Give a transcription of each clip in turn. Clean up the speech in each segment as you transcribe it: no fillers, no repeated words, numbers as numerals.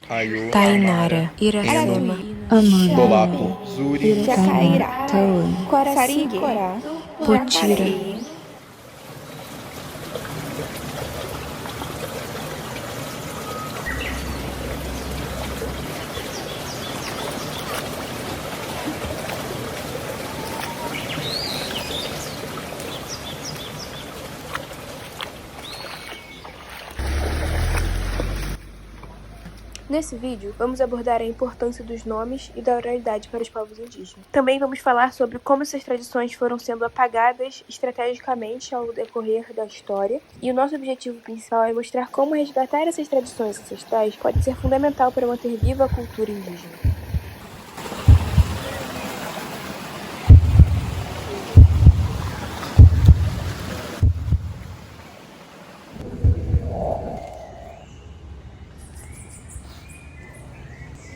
Aiô, Tainara, Amara, Iracema, Eno, Amanda, Dolapo, Zuri, Jacaíra, Tawane, Coraçaringue, Potira, Jacareí. Nesse vídeo, vamos abordar a importância dos nomes e da oralidade para os povos indígenas. Também vamos falar sobre como essas tradições foram sendo apagadas estrategicamente ao decorrer da história. E o nosso objetivo principal é mostrar como resgatar essas tradições ancestrais pode ser fundamental para manter viva a cultura indígena.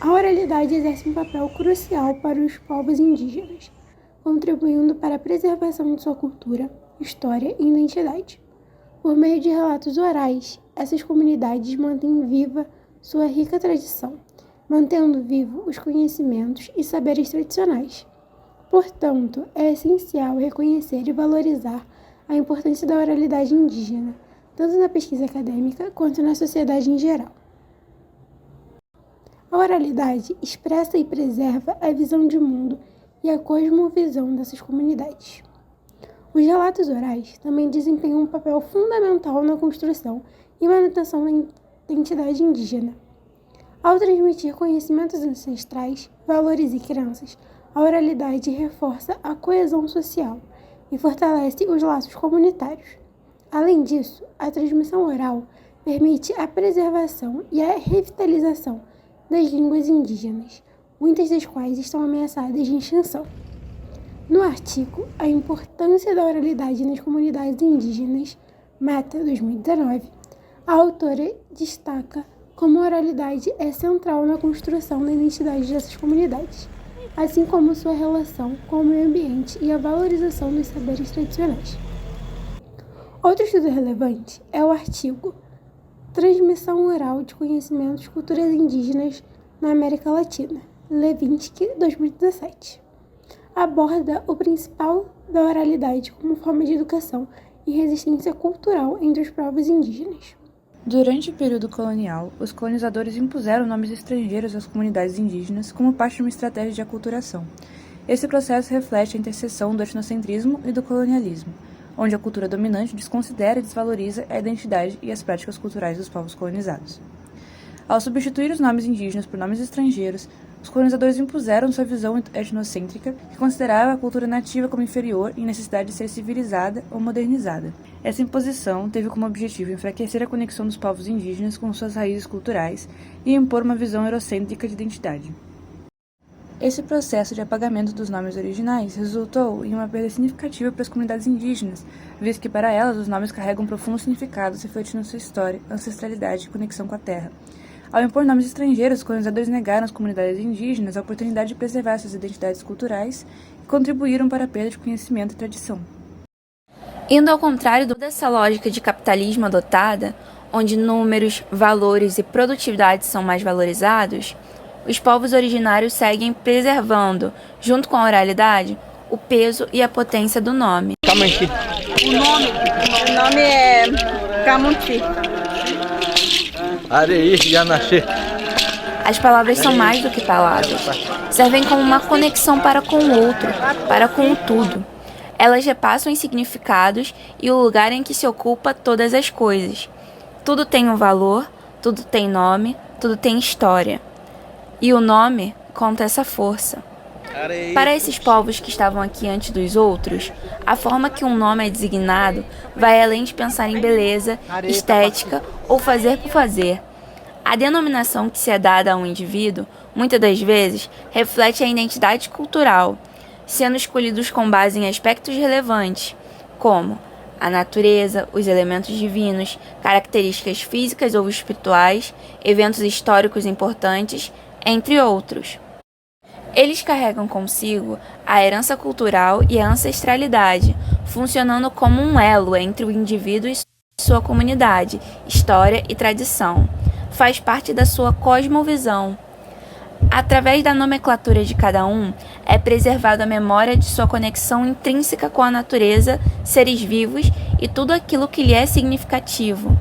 A oralidade exerce um papel crucial para os povos indígenas, contribuindo para a preservação de sua cultura, história e identidade. Por meio de relatos orais, essas comunidades mantêm viva sua rica tradição, mantendo vivo os conhecimentos e saberes tradicionais. Portanto, é essencial reconhecer e valorizar a importância da oralidade indígena, tanto na pesquisa acadêmica quanto na sociedade em geral. A oralidade expressa e preserva a visão de mundo e a cosmovisão dessas comunidades. Os relatos orais também desempenham um papel fundamental na construção e manutenção da identidade indígena. Ao transmitir conhecimentos ancestrais, valores e crenças, a oralidade reforça a coesão social e fortalece os laços comunitários. Além disso, a transmissão oral permite a preservação e a revitalização das línguas indígenas, muitas das quais estão ameaçadas de extinção. No artigo A Importância da Oralidade nas Comunidades Indígenas, Meta 2019, a autora destaca como a oralidade é central na construção da identidade dessas comunidades, assim como sua relação com o meio ambiente e a valorização dos saberes tradicionais. Outro estudo relevante é o artigo Transmissão Oral de Conhecimentos e Culturas Indígenas na América Latina, Levinsky, 2017. Aborda o principal da oralidade como forma de educação e resistência cultural entre os povos indígenas. Durante o período colonial, os colonizadores impuseram nomes estrangeiros às comunidades indígenas como parte de uma estratégia de aculturação. Esse processo reflete a interseção do etnocentrismo e do colonialismo, onde a cultura dominante desconsidera e desvaloriza a identidade e as práticas culturais dos povos colonizados. Ao substituir os nomes indígenas por nomes estrangeiros, os colonizadores impuseram sua visão etnocêntrica, que considerava a cultura nativa como inferior e necessidade de ser civilizada ou modernizada. Essa imposição teve como objetivo enfraquecer a conexão dos povos indígenas com suas raízes culturais e impor uma visão eurocêntrica de identidade. Esse processo de apagamento dos nomes originais resultou em uma perda significativa para as comunidades indígenas, visto que para elas os nomes carregam profundos significados refletindo sua história, ancestralidade e conexão com a terra. Ao impor nomes estrangeiros, os colonizadores negaram às comunidades indígenas a oportunidade de preservar suas identidades culturais e contribuíram para a perda de conhecimento e tradição. Indo ao contrário dessa lógica de capitalismo adotada, onde números, valores e produtividade são mais valorizados, os povos originários seguem preservando, junto com a oralidade, o peso e a potência do nome. O nome é Camunti. Areí, Yanaxê. As palavras são mais do que palavras. Servem como uma conexão para com o outro, para com o tudo. Elas repassam os significados e o lugar em que se ocupa todas as coisas. Tudo tem um valor, tudo tem nome, tudo tem história. E o nome conta essa força. Para esses povos que estavam aqui antes dos outros, a forma que um nome é designado vai além de pensar em beleza, estética ou fazer por fazer. A denominação que se é dada a um indivíduo, muitas das vezes, reflete a identidade cultural, sendo escolhidos com base em aspectos relevantes, como a natureza, os elementos divinos, características físicas ou espirituais, eventos históricos importantes, entre outros. Eles carregam consigo a herança cultural e a ancestralidade, funcionando como um elo entre o indivíduo e sua comunidade, história e tradição. faz parte da sua cosmovisão. Através da nomenclatura de cada um, é preservada a memória de sua conexão intrínseca com a natureza, seres vivos e tudo aquilo que lhe é significativo.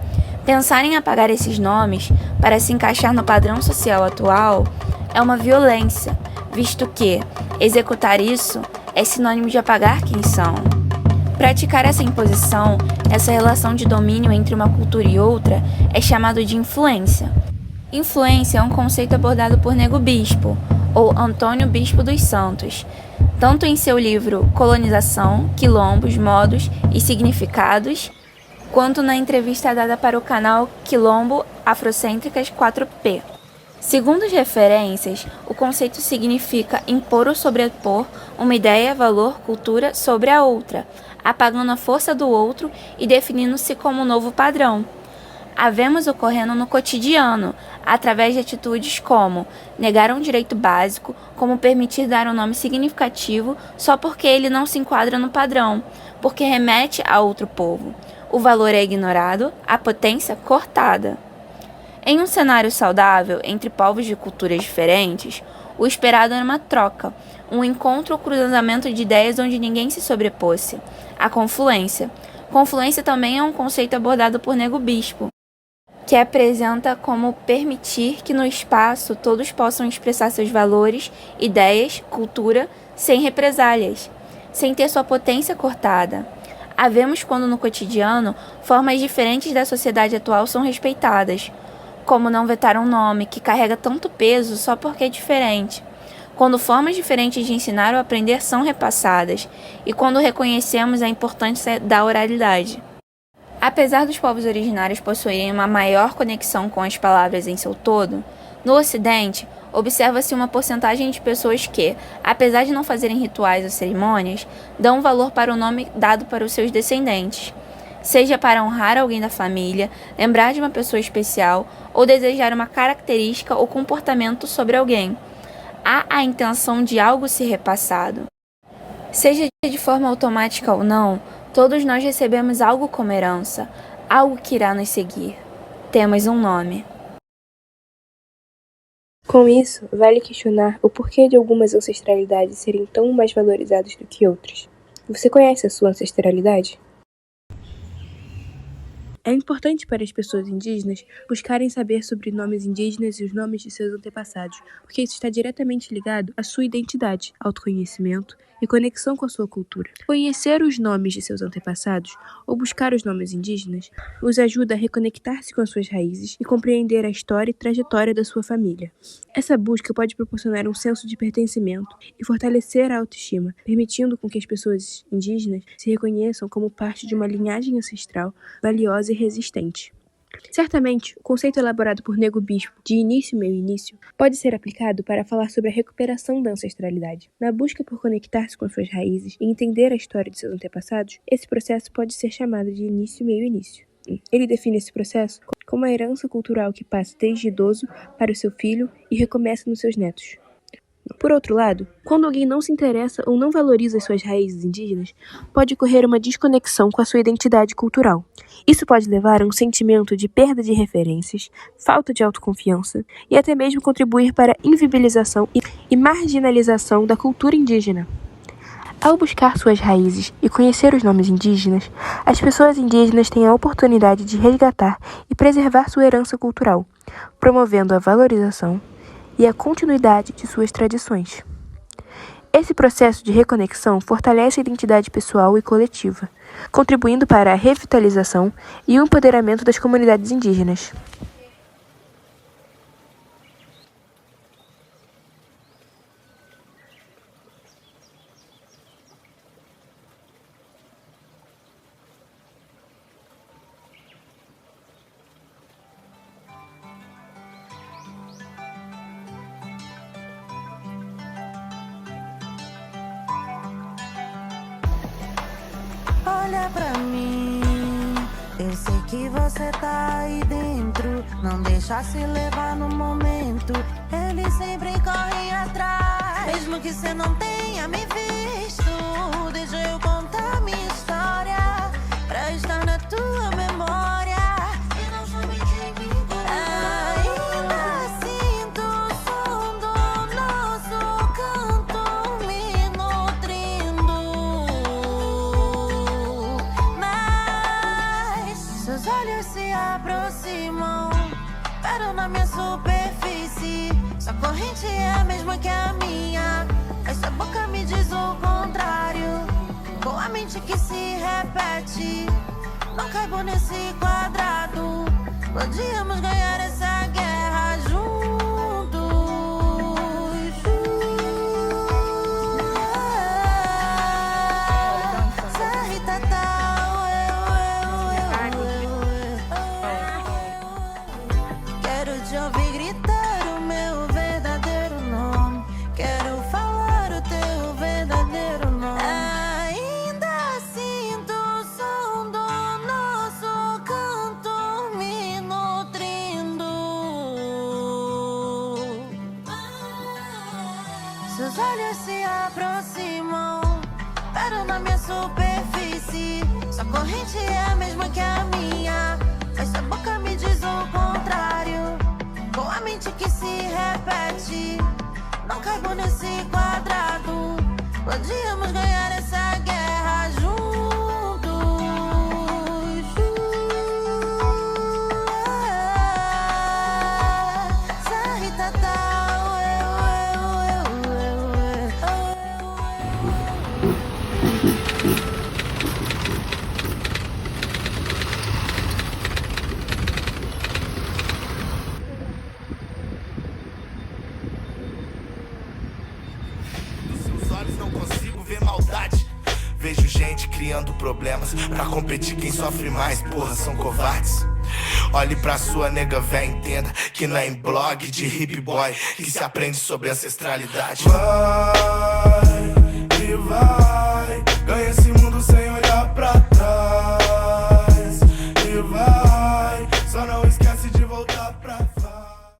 Pensar em apagar esses nomes para se encaixar no padrão social atual é uma violência, visto que executar isso é sinônimo de apagar quem são. Praticar essa imposição, essa relação de domínio entre uma cultura e outra, é chamado de influência. Influência é um conceito abordado por Nego Bispo, ou Antônio Bispo dos Santos, tanto em seu livro Colonização, Quilombos, Modos e Significados, quanto na entrevista dada para o canal Quilombo Afrocêntricas 4P. Segundo as referências, o conceito significa impor ou sobrepor uma ideia, valor, cultura sobre a outra, apagando a força do outro e definindo-se como um novo padrão. A vemos ocorrendo no cotidiano, através de atitudes como negar um direito básico, como permitir dar um nome significativo só porque ele não se enquadra no padrão, porque remete a outro povo. O valor é ignorado, a potência cortada. Em um cenário saudável entre povos de culturas diferentes, o esperado era uma troca, um encontro ou cruzamento de ideias onde ninguém se sobrepôsse. A confluência. Confluência também é um conceito abordado por Nego Bispo, que apresenta como permitir que no espaço todos possam expressar seus valores, ideias, cultura, sem represálias, sem ter sua potência cortada. Havemos quando no cotidiano, formas diferentes da sociedade atual são respeitadas, como não vetar um nome que carrega tanto peso só porque é diferente, quando formas diferentes de ensinar ou aprender são repassadas, e quando reconhecemos a importância da oralidade. Apesar dos povos originários possuírem uma maior conexão com as palavras em seu todo, no Ocidente, observa-se uma porcentagem de pessoas que, apesar de não fazerem rituais ou cerimônias, dão valor para o nome dado para os seus descendentes, seja para honrar alguém da família, lembrar de uma pessoa especial ou desejar uma característica ou comportamento sobre alguém. Há a intenção de algo ser repassado. Seja de forma automática ou não, todos nós recebemos algo como herança, algo que irá nos seguir. Temos um nome. Com isso, vale questionar o porquê de algumas ancestralidades serem tão mais valorizadas do que outras. Você conhece a sua ancestralidade? É importante para as pessoas indígenas buscarem saber sobre nomes indígenas e os nomes de seus antepassados, porque isso está diretamente ligado à sua identidade, autoconhecimento e conexão com a sua cultura. Conhecer os nomes de seus antepassados ou buscar os nomes indígenas os ajuda a reconectar-se com as suas raízes e compreender a história e trajetória da sua família. Essa busca pode proporcionar um senso de pertencimento e fortalecer a autoestima, permitindo com que as pessoas indígenas se reconheçam como parte de uma linhagem ancestral valiosa e resistente. Certamente, o conceito elaborado por Nego Bispo de início, meio e início pode ser aplicado para falar sobre a recuperação da ancestralidade. Na busca por conectar-se com as suas raízes e entender a história de seus antepassados, esse processo pode ser chamado de início, meio e início. Ele define esse processo como a herança cultural que passa desde idoso para o seu filho e recomeça nos seus netos. Por outro lado, quando alguém não se interessa ou não valoriza as suas raízes indígenas, pode ocorrer uma desconexão com a sua identidade cultural. Isso pode levar a um sentimento de perda de referências, falta de autoconfiança e até mesmo contribuir para a invisibilização e marginalização da cultura indígena. Ao buscar suas raízes e conhecer os nomes indígenas, as pessoas indígenas têm a oportunidade de resgatar e preservar sua herança cultural, promovendo a valorização e a continuidade de suas tradições. Esse processo de reconexão fortalece a identidade pessoal e coletiva, contribuindo para a revitalização e o empoderamento das comunidades indígenas. Olha pra mim, eu sei que você tá aí dentro. Não deixa se levar no momento, eles sempre correm atrás. Mesmo que você não tenha me visto, deixa eu contar minha história pra estar na tua memória e não some de mim. Ai, corrente é a mesma que a minha, essa boca me diz o contrário. Com a mente que se repete, não caibo nesse quadrado. Podíamos ganhar essa guerra juntos. Sarri, tatau, quero te ouvir gritar o meu verdadeiro nome. Quero falar o teu verdadeiro nome. Ainda sinto o som do nosso canto me nutrindo. Seus olhos se aproximam, param na minha superfície. Sua corrente é a mesma que a minha, mas sua boca me diz o contrário. Com a mente que se repete, não caibo nesse quadrado. Podíamos ganhar essa guerra juntos. Sarri, tatau, Dos seus olhos não consigo ver maldade. Vejo gente criando problemas pra competir quem sofre mais, porra, são covardes. Olhe pra sua nega véia, entenda que não é em blog de hip boy que se aprende sobre ancestralidade. Vai e vai, ganha esse mundo sem olhar pra trás. E vai, só não esquece.